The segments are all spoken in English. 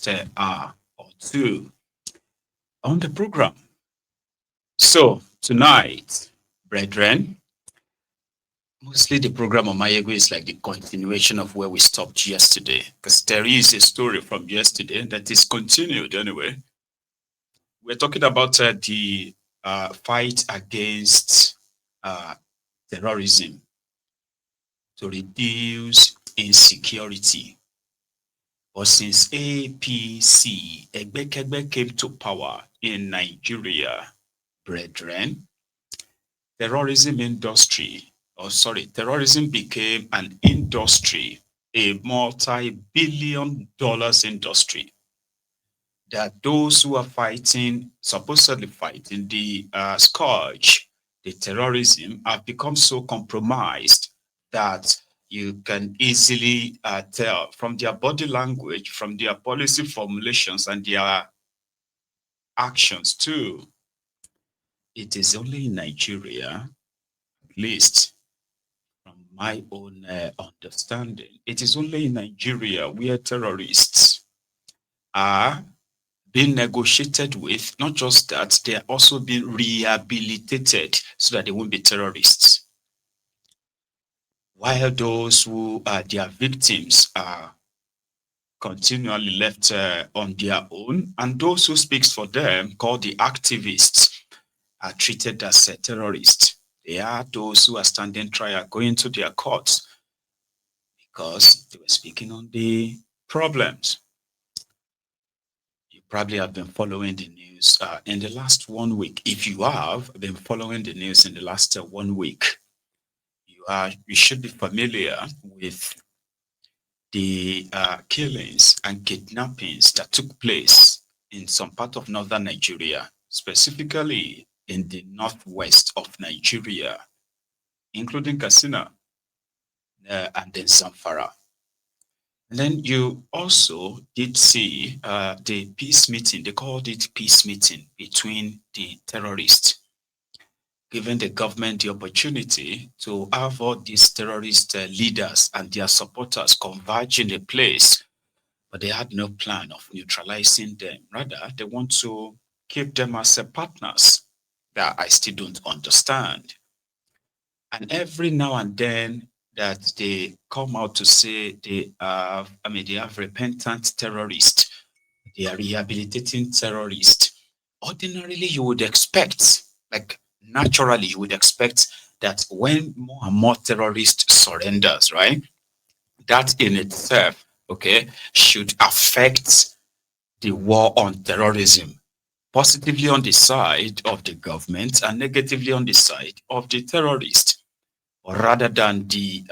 next hour or two on the program. So tonight, brethren, mostly the program of Maiyegun is like the continuation of where we stopped yesterday, because there is a story from yesterday that is continued anyway. We're talking about the fight against uh, terrorism to reduce insecurity. But since APC, Egbekegbe, came to power in Nigeria, brethren, terrorism became an industry, a multi-billion dollars industry, that those who are fighting, supposedly fighting the scourge, the terrorism, have become so compromised that you can easily tell from their body language, from their policy formulations and their actions too. It is only in Nigeria, at least from my own understanding, it is only in Nigeria where terrorists are being negotiated with. Not just that, they are also being rehabilitated so that they won't be terrorists. While those who are their victims are continually left on their own, and those who speaks for them, called the activists, are treated as terrorists. They are those who are standing trial, going to their courts because they were speaking on the problems. You probably have been following the news in the last 1 week. If you have been following the news in the last 1 week, you should be familiar with the killings and kidnappings that took place in some part of northern Nigeria, specifically in the northwest of Nigeria, including Katsina and then Zamfara. And then you also did see the peace meeting. They called it peace meeting between the terrorists, giving the government the opportunity to have all these terrorist leaders and their supporters converge in a place, but they had no plan of neutralizing them. Rather, they want to keep them as partners. That I still don't understand. And every now and then that they come out to say they have repentant terrorists, they are rehabilitating terrorists. Ordinarily, you would expect, like naturally, you would expect that when more and more terrorists surrenders, right? That in itself, okay, should affect the war on terrorism positively on the side of the government and negatively on the side of the terrorists, rather than the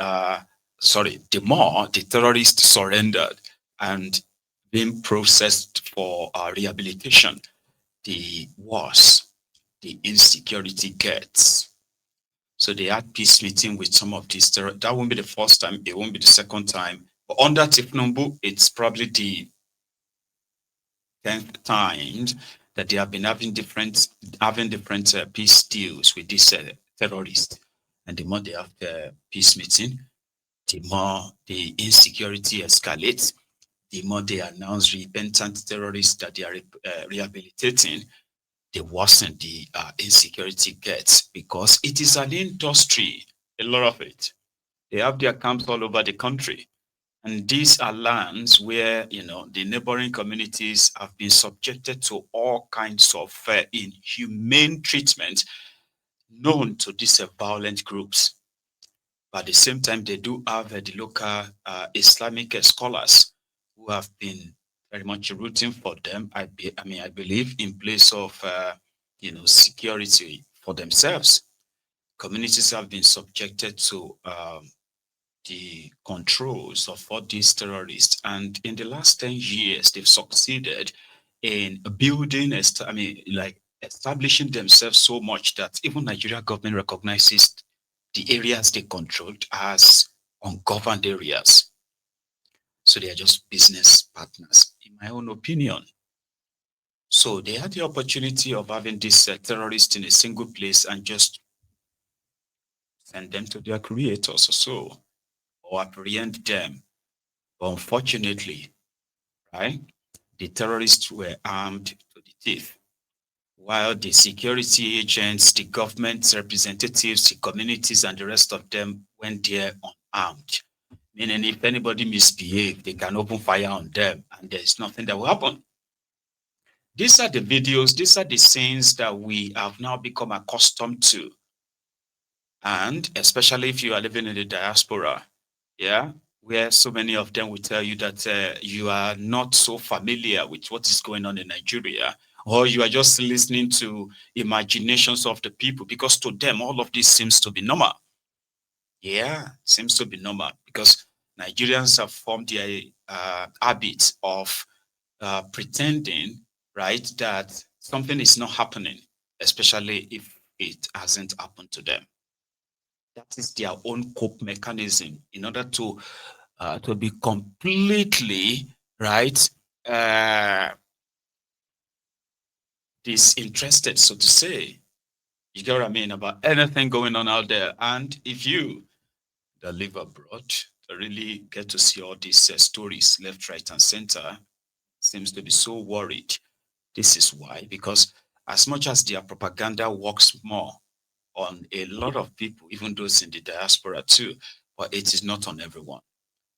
more the terrorists surrendered and being processed for rehabilitation, the worse the insecurity gets. So they had peace meeting with some of these terrorists. That won't be the first time, it won't be the second time. But under Tifnumbu, it's probably the 10th time that they have been having different peace deals with these terrorists. And the more they have the peace meeting, the more the insecurity escalates, the more they announce repentant terrorists that they are rehabilitating, the worse the insecurity gets, because it is an industry, a lot of it. They have their camps all over the country. And these are lands where, the neighboring communities have been subjected to all kinds of inhumane treatment known to these violent groups. But at the same time, they do have the local Islamic scholars who have been very much rooting for them. I believe in place of, security for themselves. Communities have been subjected to the controls of all these terrorists. And in the last 10 years, they've succeeded in building, establishing themselves so much that even Nigeria government recognizes the areas they controlled as ungoverned areas. So they are just business partners, in my own opinion. So they had the opportunity of having these terrorists in a single place and just send them to their creators or apprehend them. But unfortunately, right, the terrorists were armed to the teeth, while the security agents, the government representatives, the communities, and the rest of them went there unarmed. Meaning, if anybody misbehaves, they can open fire on them, and there's nothing that will happen. These are the videos, these are the scenes that we have now become accustomed to. And especially if you are living in the diaspora, yeah, where so many of them will tell you that you are not so familiar with what is going on in Nigeria, or you are just listening to imaginations of the people, because to them, all of this seems to be normal. Yeah, seems to be normal because Nigerians have formed their habit of pretending, right, that something is not happening, especially if it hasn't happened to them. That is their own cope mechanism in order to be completely, right, uh, disinterested, so to say. You get what I mean about anything going on out there. And if you that live abroad really get to see all these stories left, right, and center, seems to be so worried. This is why, because as much as their propaganda works more on a lot of people, even those in the diaspora too, but it is not on everyone.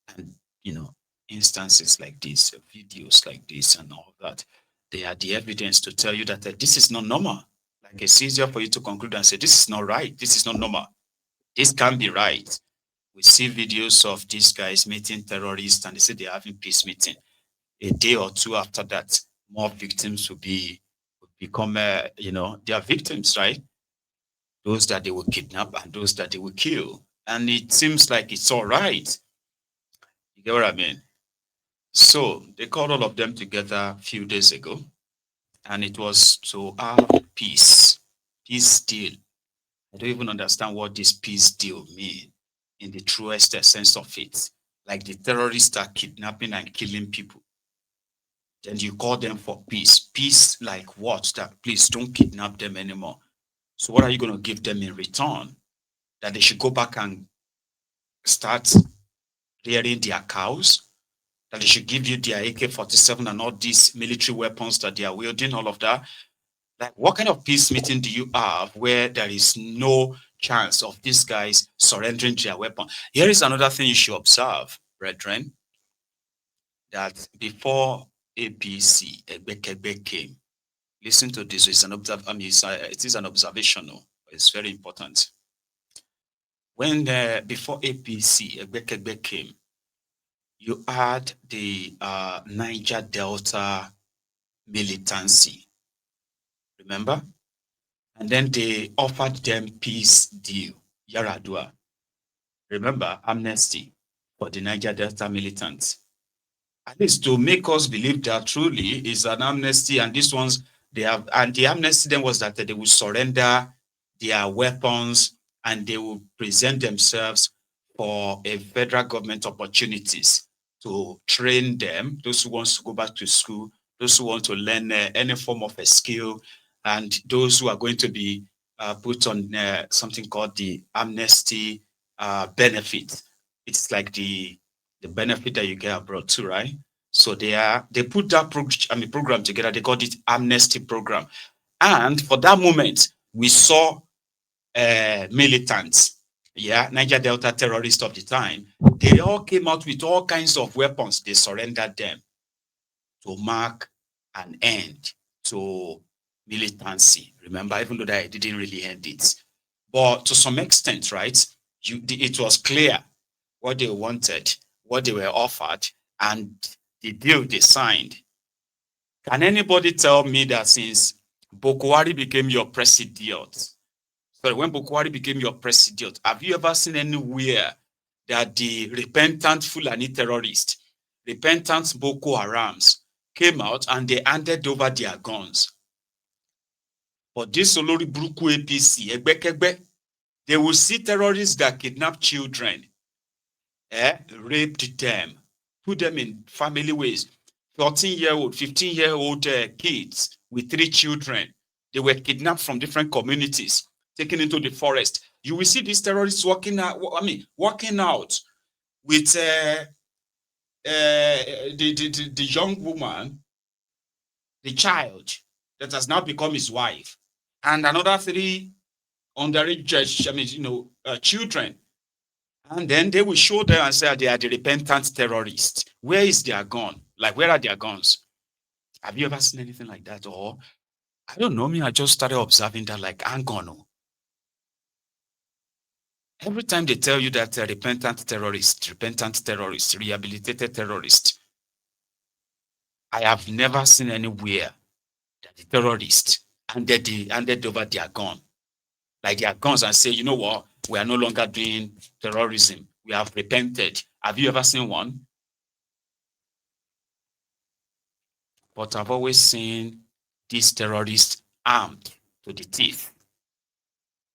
And, you know, instances like this, videos like this, and all that, they are the evidence to tell you that this is not normal. Like it's easier for you to conclude and say, this is not right. This is not normal. This can't be right. We see videos of these guys meeting terrorists and they say they're having peace meeting. A day or two after that, more victims will become, they are victims, right? Those that they will kidnap and those that they will kill. And it seems like it's all right. You get what I mean? So they called all of them together a few days ago, and it was to have peace deal. I don't even understand what this peace deal means in the truest sense of it. Like the terrorists are kidnapping and killing people. Then you call them for peace. Peace like what? That please don't kidnap them anymore. So what are you going to give them in return? That they should go back and start rearing their cows? That they should give you their AK-47 and all these military weapons that they are wielding, all of that? Like, what kind of peace meeting do you have where there is no chance of these guys surrendering their weapon? Here is another thing you should observe, brethren, that before APC, Egbekegbe came, listen to this. It's it is an observation. It's very important. When before APC, Egbekegbe came, you had the Niger Delta militancy. Remember? And then they offered them peace deal, Yaradua. Remember, amnesty for the Niger Delta militants. At least to make us believe that truly is an amnesty, and these ones they have, and the amnesty then was that they will surrender their weapons and they will present themselves for a federal government opportunities to train them, those who want to go back to school, those who want to learn any form of a skill, and those who are going to be put on something called the amnesty benefit. It's like the benefit that you get abroad too, right? So they put that program together. They called it amnesty program, and for that moment, we saw militants, yeah, Niger Delta terrorists of the time. They all came out with all kinds of weapons. They surrendered them to mark an end to militancy. Remember, even though they didn't really end it, but to some extent, right? It was clear what they wanted, what they were offered, and the deal they signed. Can anybody tell me that since Bokwari became your president, when Bokwari became your president, have you ever seen anywhere that the repentant Fulani terrorists, repentant Boko Harams, came out and they handed over their guns? But this Olori Buruku APC, Egbekegbe, they will see terrorists that kidnap children, raped them, put them in family ways. 14-year-old, 15-year-old kids with 3 children. They were kidnapped from different communities, taken into the forest. You will see these terrorists walking out with the young woman the child that has now become his wife, and another 3 underage, children. And then they will show them and say they are the repentant terrorists. Where is their gun? Like, where are their guns? Have you ever seen anything like that? Or, I don't know, I just started observing that, like, hang on. Every time they tell you that repentant terrorist, rehabilitated terrorist, I have never seen anywhere that the terrorists handed over their gun, like their guns, and say, you know what, we are no longer doing terrorism. We have repented. Have you ever seen one? But I've always seen these terrorists armed to the teeth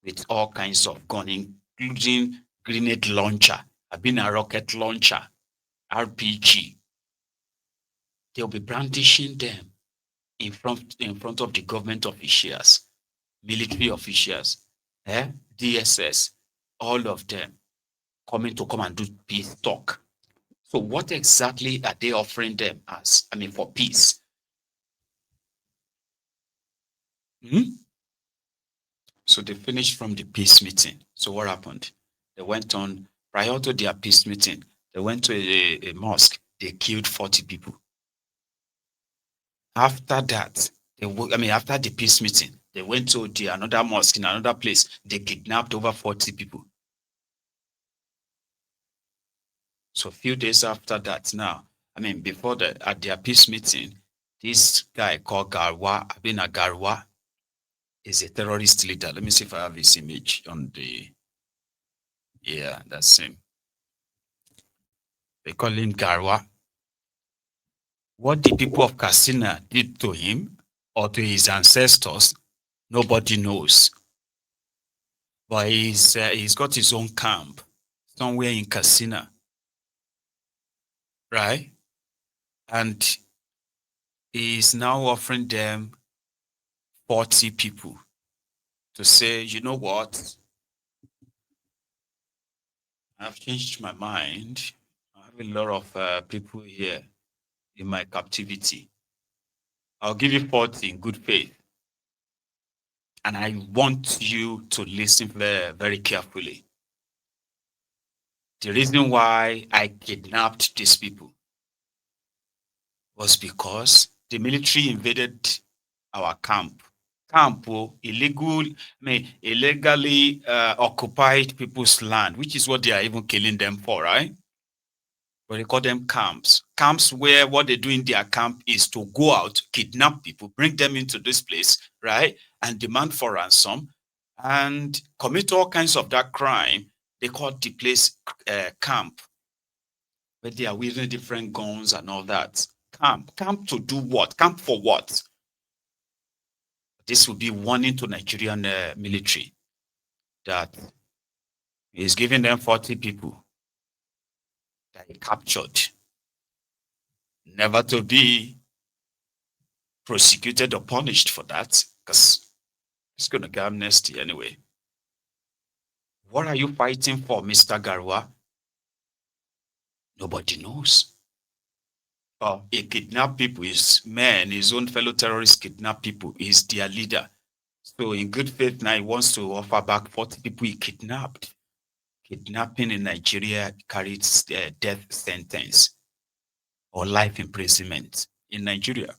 with all kinds of guns, including grenade launcher, a rocket launcher, RPG. They'll be brandishing them in front of the government officials, military officials, DSS, all of them coming to come and do peace talk. So what exactly are they offering them as, for peace? So they finished from the peace meeting. So what happened? They went on, prior to their peace meeting, they went to a mosque. They killed 40 people. After that, after the peace meeting, they went to another mosque in another place. They kidnapped over 40 people. So a few days after that now, before at their peace meeting, this guy called Garwa, Garwa, is a terrorist leader. Let me see if I have his image on the, yeah, that's him. They call him Garwa. What the people of Katsina did to him or to his ancestors, nobody knows. But he's got his own camp somewhere in Katsina, right? And he's now offering them 40 people to say, you know what? I've changed my mind. I have a lot of people here in my captivity. I'll give you 40 in good faith. And I want you to listen very, very carefully. The reason why I kidnapped these people was because the military invaded our camp. Illegally occupied people's land, which is what they are even killing them for, right? But they call them camps. Camps where what they do in their camp is to go out, kidnap people, bring them into this place, right? And demand for ransom and commit all kinds of that crime. They call the place camp. But they are wielding different guns and all that. Camp to do what? Camp for what? This will be warning to Nigerian military that is giving them 40 people that he captured, never to be prosecuted or punished for that, because it's going to get amnesty anyway. What are you fighting for, Mr. Garwa? Nobody knows. He kidnapped people, his men, his own fellow terrorists kidnap people, he's their leader. So in good faith now, he wants to offer back 40 people he kidnapped. Kidnapping in Nigeria carries a death sentence or life imprisonment in Nigeria.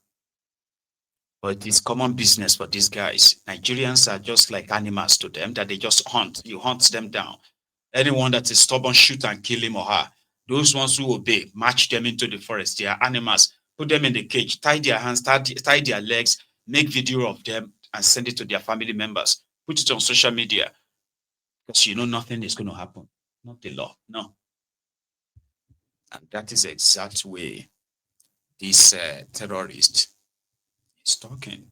But it's common business for these guys. Nigerians are just like animals to them, that they just hunt. You hunt them down. Anyone that is stubborn, shoot and kill him or her. Those ones who obey, march them into the forest. They are animals. Put them in the cage, tie their hands, tie their legs, make video of them and send it to their family members. Put it on social media. Because you know nothing is going to happen. Not the law, no. And that is the exact way this terrorist is talking.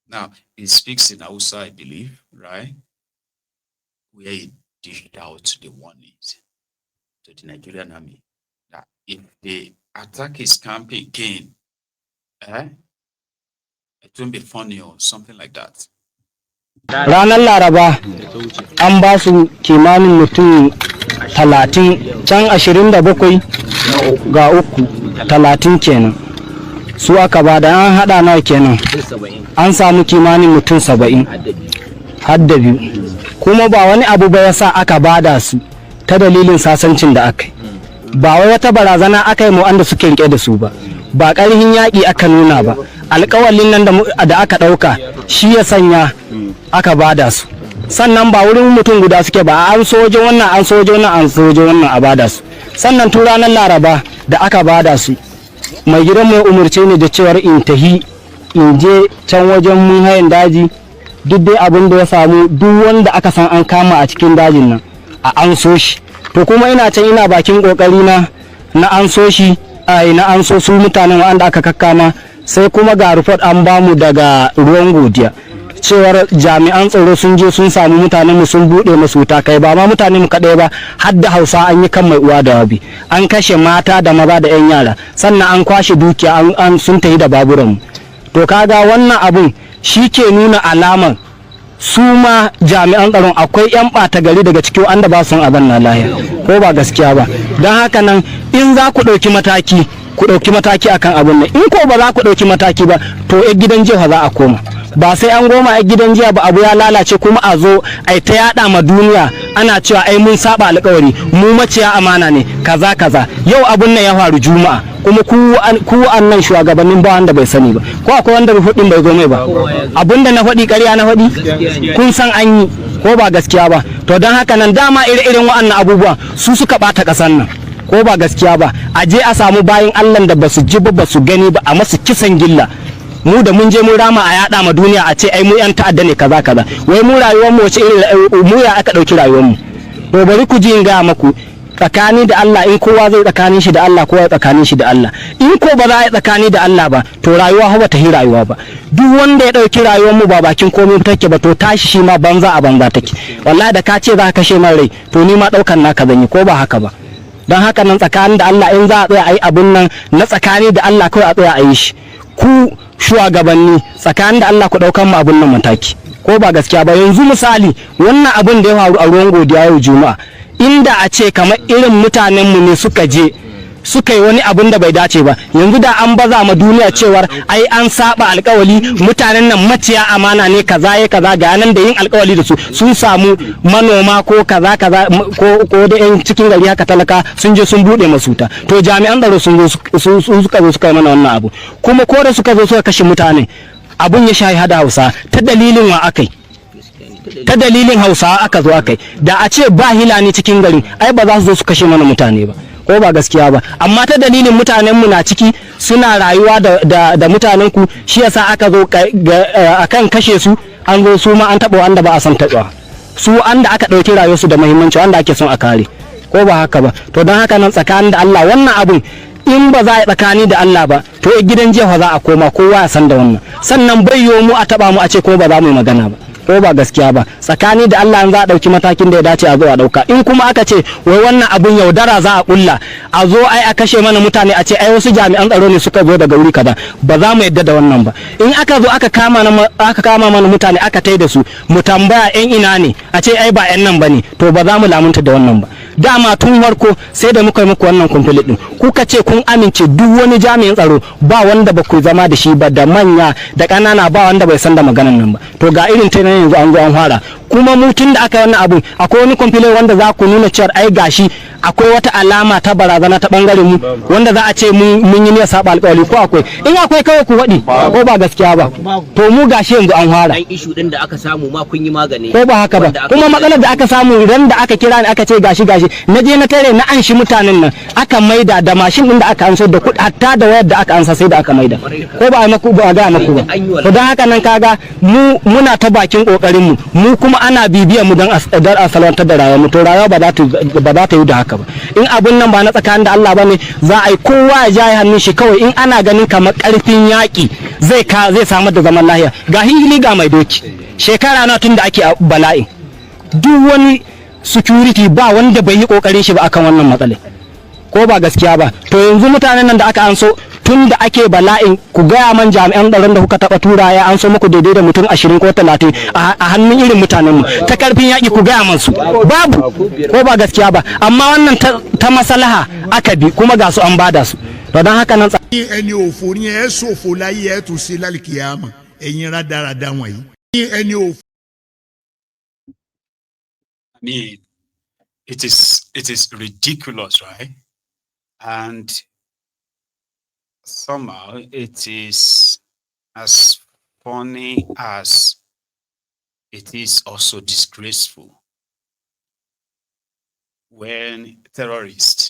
Now, he speaks in Hausa, I believe, right? Where he dished out the warnings to the Nigerian army that if they attack his camp again, it won't be funny or something like that. Ranar Laraba an ba su kimanin mutum 30 can 27 ga 3 30 kenan su aka bada. An hada nawa kenan, an samu kimanin mutum 70 hadda biyu, kuma ba wani abu ba yasa aka bada su ta dalilin sasancin da aka yi, ba wai wata barazana aka yi mu wanda suke rike da su ba ƙarhin yaƙi aka nuna ba, alƙawalin nan da aka ɗauka shi ya sanya aka bada su. Sannan ba wurin mutum guda suke ba, an soje wannan an soje wannan an soje wannan a bada su. Sannan tun ranar Laraba da aka bada su, mai gidan mai umurce ni da cewar in tahi in je can wajen mun hayan daji, duk dai abin da ya samu duk wanda aka san an kama a cikin dajin nan a an so shi. To kuma ina can ina bakin kokari na an so shi, na an so su mutanen wanda aka kakkama. Sai kuma ga report an bamu daga ruwan godiya cewar jami'an tsaro sun je sun samu mutanen mu sun bude musu wuta, kai ba ma mutanen mu kadai ba har da Hausa an yi kan mai uwa da wabi, an kashe mata da maza da yan yara, sannan an kwashe dukiya an sun tafi da baburan mu. To kaga wannan abun shi ke nuna alamar su ma jami'an tsaron akwai yan ɓata gari daga cikin wanda ba sun abin na lahiya, ko ba gaskiya ba. Don haka nan in za ku ɗauki mataki ku ɗauki mataki akan abun nan, in ko ba za ku ɗauki mataki ba to gidan jiha za a koma. Ba sai an goma a gidan jiya ba, abu ya lalace kuma a zo ai ta yada ma duniya ana cewa ai mun saba alƙawari, mu maciya amana ne kaza kaza. Yau abun nan ya faru Juma'a, kuma ku annan shugabannin ba wanda bai sani ba, ko akwai wanda rufudin bai zo mai ba. Abun da na faɗi ƙarya na faɗi, kun san an yi ko ba gaskiya ba. To don haka nan dama ire-iren wa'annan abubuwa su suka ɓata ƙasar nan, ko ba gaskiya ba. A je a samu bayin Allah da basu ji ba basu gani ba a masu kisan gilla. Mu da mun je mun rama a yada ma duniya a ce ai mu yan ta'adda ne kaza kaza, wai mu rayuwar mu wace irin mu ya aka dauki rayuwar mu. To bari ku ji in ga maku, tsakani da Allah in kowa zai tsakanin shi da Allah, kowa tsakanin shi da Allah. In ko ba za a yi tsakani da Allah ba to rayuwa ba ta yi rayuwa ba. Duk wanda ya dauki rayuwar mu ba bakin komai take ba to tashi shi ma banza a banza take. Wallahi da ka ce za ka kashe man rai to ni ma daukan naka zan yi, ko ba haka ba. Don haka nan tsakanin da Allah in za a tsaya a yi abun nan na tsakani da Allah kawai a tsaya a yi shi. Ku shugabanni tsakanin da Allah ku daukan mu abun nan mataki, ko ba gaskiya ba. Yanzu misali wannan abun da ya faru a ruwan godiya yau Juma'a, inda a ce kamar irin mutanen mu ne suka je suka yi wani abun da bai dace ba, yanzu da an baza ma duniya cewar ai an saba alkawali, mutanen nan maciya amana ne kaza ya kaza, ga nan da yin alkawali da su sun samu manoma ko kaza kaza ko da yan cikin gari haka talaka sun je sun bude masuta. To jami'an tsaro sun zo suka zo suka yi mana wannan abu, kuma ko da suka zo suka kashe mutane abun ya shahi hada Hausa ta dalilin wa akai, ta dalilin Hausawa aka zo akai. Da a ce ba Hilani cikin gari ai ba za su zo su kashe mana mutane ba, ko ba gaskiya ba. Amma ta dalilin mutanen mu na ciki suna rayuwa da mutanen ku, shi yasa aka zo akan kashe su, an zo su ma an taba wanda ba a san taɓa su, wanda aka ɗauki rayuwarsu da muhimmanci, wanda ake son a kare, ko ba haka ba. To don haka nan tsakanin da Allah wannan abun in ba za a yi tsakani da Allah ba to gidan jiha za a koma, kowa ya san da wannan. Sannan bai yiwu mu a taba mu a ce ko ba za mu yi magana ba, ko ba gaskiya ba. Tsakani da Allah za a dauki matakin da ya dace a zo a dauka. In kuma aka ce wai wannan abun yaudara za a kulla, a zo ai a kashe mana mutane a ce ai wasu jami'an tsaro ne suka zo daga wuri kaza, ba za mu yadda da wannan ba. In aka zo aka kama mana mutane aka tai da su, mu tambaya yan ina ne, a ce ai ba yan nan bane, to ba za mu lamunta da wannan ba. Dama tun farko sai da muka yi muku wannan kumfili din, kuka ce kun amince duk wani jami'in tsaro ba wanda ba ku zama da shi ba, da manya da ƙanana ba wanda bai san da maganan nan ba. To ga irin ta yanzu an zo an fara, kuma mu tun da aka yi wannan abun akwai wani kumfili wanda za ku nuna cewa ai gashi akwai wata alama ta barazana ta bangaren mu wanda za a ce mun yi ne saba alƙawari, ko akwai? In akwai kawai ku faɗi, ko ba gaskiya ba. To mu gashi yanzu an fara. Dan issue din da aka samu ma kun yi magani, ko ba haka ba. Kuma matsalar da aka samu ran da aka kira ni aka ce gashi na je na tare na anshi mutanen nan aka maida da mashin din da aka anso da kuɗi, hatta da wayar da aka ansa sai da aka maida, ko ba a maku ba ga maku ba. To don haka nan kaga muna ta bakin kokarin mu kuma ana bibiyan mu dan a salwantar da rayuwar mu. To rayuwa ba za ta yi da haka ba. In abun nan ba na tsakanin da Allah bane, za a yi kowa ya jaye hannun shi kawai. In ana ganin kamar karfin yaki zai samar da zaman lahiya, ga hili ga mai doki. Shekara na tun da ake bala'in, duk wani security ba wanda bai yi kokarin shi ba akan wannan matsala, ko ba gaskiya ba. To yanzu mutanen nan da aka anso tun da ake bala'in, ku gaya man jami'an tsaron da kuka taba tura ya anso muku daidai da mutum 20 ko 30 a hannun irin mutanen mu ta karfin yaki, ku gaya man su babu, ko ba gaskiya ba. Amma wannan ta maslaha aka bi kuma ga su an bada su. to don haka nan ẹni òfò ni ẹ ṣòfò láyé ẹ tún ṣe lálìkìyàmà ẹ̀yin rádaràda wọ̀nyí. ẹni òfò. I mean, it is ridiculous, right? And somehow it is as funny as it is also disgraceful when terrorists